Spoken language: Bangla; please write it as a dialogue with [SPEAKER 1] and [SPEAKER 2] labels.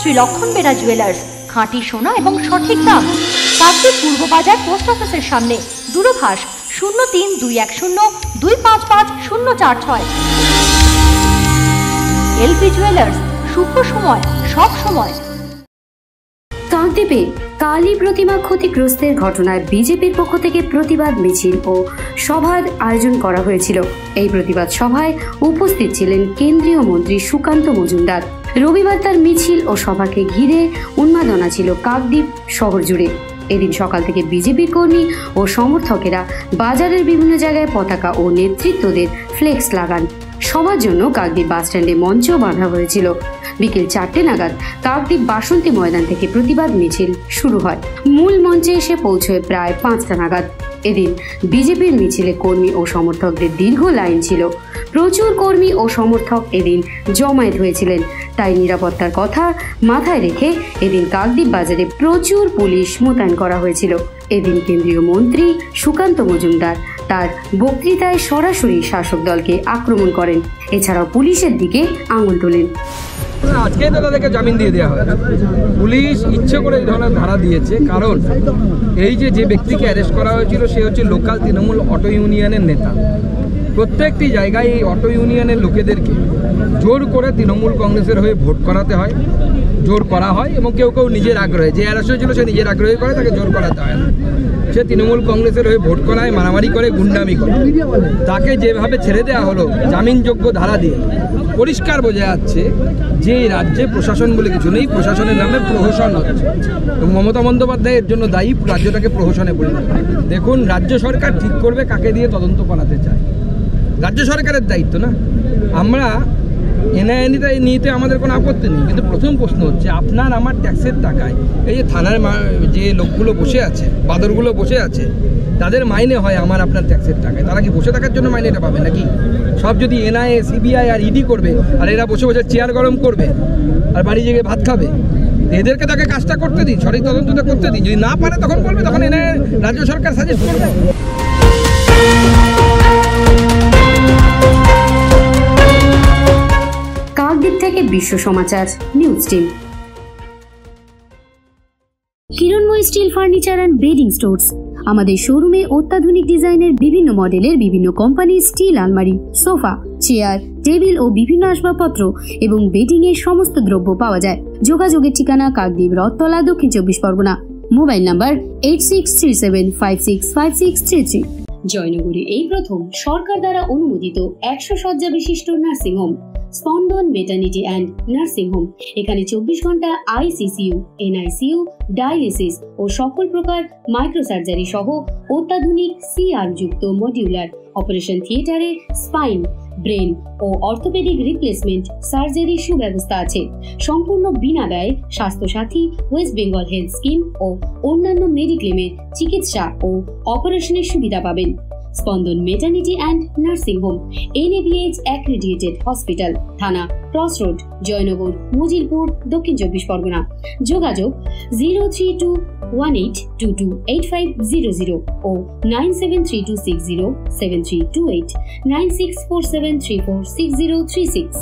[SPEAKER 1] শ্রী লক্ষণ বেরা জুয়েলার্স, খাঁটি সোনা এবং সঠিক দাম। কাকদ্বীপ পূর্ব বাজার পোস্ট অফিসের সামনে। দূরভাষ 03-210-255-046। এলপি জুয়েলার্স, শুভ সময় সব সময়।
[SPEAKER 2] কাকদ্বীপে কালী প্রতিমা ক্ষতিগ্রস্তের ঘটনায় বিজেপির পক্ষ থেকে প্রতিবাদ মিছিল ও সভার আয়োজন করা হয়েছিল। এই প্রতিবাদ সভায় উপস্থিত ছিলেন কেন্দ্রীয় মন্ত্রী সুকান্ত মজুমদার। রবিবার তার মিছিল ও সভাকে ঘিরে উন্মাদনা ছিল কাকদ্বীপ শহর জুড়ে। এদিন সকাল থেকে বিজেপির কর্মী ও সমর্থকেরা বাজারের বিভিন্ন জায়গায় পতাকা ও নেতৃত্বদের ফ্লেক্স লাগান। সবার জন্য কাকদ্বীপ বাসস্ট্যান্ডে মঞ্চ বাঁধা হয়েছিল। বিকেল 4টে নাগাদ কাকদ্বীপ বাসন্তী ময়দান থেকে প্রতিবাদ মিছিল শুরু হয়। মূল মঞ্চে এসে পৌঁছয় প্রায় 5টা নাগাদ। এদিন বিজেপির মিছিলে কর্মী ও সমর্থকদের দীর্ঘ লাইন ছিল। প্রচুর কর্মী ও সমর্থক এদিন জমায়েত হয়েছিলেন। তাই নিরাপত্তার কথা মাথায় রেখে এদিন কাকদ্বীপ বাজারে প্রচুর পুলিশ মোতায়েন করা হয়েছিল। এদিন কেন্দ্রীয় মন্ত্রী সুকান্ত মজুমদার তার বক্তৃতায় সরাসরি শাসক দলকে আক্রমণ করেন। এছাড়াও পুলিশের দিকে আঙুল তোলেন।
[SPEAKER 3] আজকে তো তাদেরকে জামিন দিয়ে দেওয়া হয়। পুলিশ ইচ্ছে করে এই ধরনের ধারা দিয়েছে, কারণ এই যে ব্যক্তিকে অ্যারেস্ট করা হয়েছিল সে হচ্ছে লোকাল তৃণমূল অটো ইউনিয়নের নেতা। প্রত্যেকটি জায়গায় এই অটো ইউনিয়নের লোকেদেরকে জোর করে তৃণমূল কংগ্রেসের হয়ে ভোট করাতে হয়, জোর করা হয়, এবং কেউ কেউ নিজের আগ্রহে, যে অ্যারেস্ট হয়েছিল সে নিজের আগ্রহে করে, তাকে জোর করাতে হয় না। সে তৃণমূল কংগ্রেসের হয়ে ভোট করায়, মারামারি করে, গুন্ডামি করে। তাকে যেভাবে ছেড়ে দেওয়া হলো জামিনযোগ্য ধারা দিয়ে, পরিষ্কার বোঝা যাচ্ছে যে এই রাজ্যে প্রশাসন বলে কিছু নেই, প্রশাসনের নামে প্রহসন হচ্ছে এবং মমতা বন্দ্যোপাধ্যায় এর জন্য দায়ী। রাজ্যটাকে প্রহসনে পরিণত। দেখুন, রাজ্য সরকার ঠিক করবে কাকে দিয়ে তদন্ত করাতে চায়, রাজ্য সরকারের দায়িত্ব না। আমরা এনআইএনিতে নিতে আমাদের কোনো আপত্তি নেই, কিন্তু প্রথম প্রশ্ন হচ্ছে আপনার আমার ট্যাক্সের টাকায় এই যে থানার যে লোকগুলো বসে আছে, বাদরগুলো বসে আছে, তাদের মাইনে হয় আমার আপনার ট্যাক্সের টাকায়। তারা কি বসে থাকার জন্য মাইনেটা পাবে নাকি? সব যদি এনআইএ, সিবিআই আর ইডি করবে আর এরা বসে বসে চেয়ার গরম করবে আর বাড়ি জেগে ভাত খাবে, এদেরকে তাকে কাজটা করতে দিন, সঠিক তদন্তটা করতে দিন। যদি না পারে তখন বলবে, তখন এনআইএ রাজ্য সরকার সাজেস্ট করবে।
[SPEAKER 2] কাকদ্বীপ থেকে Biswa Samachar news team. Kiranmoy steel furniture and bedding stores. আমাদের শোরুমে অত্যাধুনিক ডিজাইনের বিভিন্ন মডেলের বিভিন্ন কোম্পানির স্টিল আলমারি, সোফা, চেয়ার, টেবিল ও বিভিন্ন আসবাবপত্র এবং বেডিং এর সমস্ত দ্রব্য পাওয়া যায়। যোগাযোগের ঠিকানা কাকদ্বীপ রথতলা, দক্ষিণ 24 পরগনা। Mobile number 8637565633। জয়নগরে এই প্রথম সরকার দ্বারা অনুমোদিত 100 শয্যা বিশিষ্ট নার্সিংহোম স্পন্দন মেটার্নিটি অ্যান্ড নার্সিং হোম। এখানে 24 ঘন্টা আইসিসিইউ, এনআইসিইউ, ডায়ালিসিস ও সকল প্রকার মাইক্রোসার্জারি সহ অত্যাধুনিক সিআর যুক্ত modular operation theatre spine, brain ও অর্থোপেডিক রিপ্লেসমেন্ট সার্জারির সুব্যবস্থা আছে। সম্পূর্ণ বিনা ব্যয় স্বাস্থ্যসাথী, ওয়েস্ট বেঙ্গল হেলথ স্কিম ও অন্যান্য মেডিক্লেমের চিকিৎসা ও অপারেশনের সুবিধা পাবেন। Spandan maternity and nursing home, NABH accredited hospital, Thana cross road, Joynagar, Majilpur, Dakshin 24 Pargana. যোগাযোগ 0321822850 ও 9732607328, 9647346036।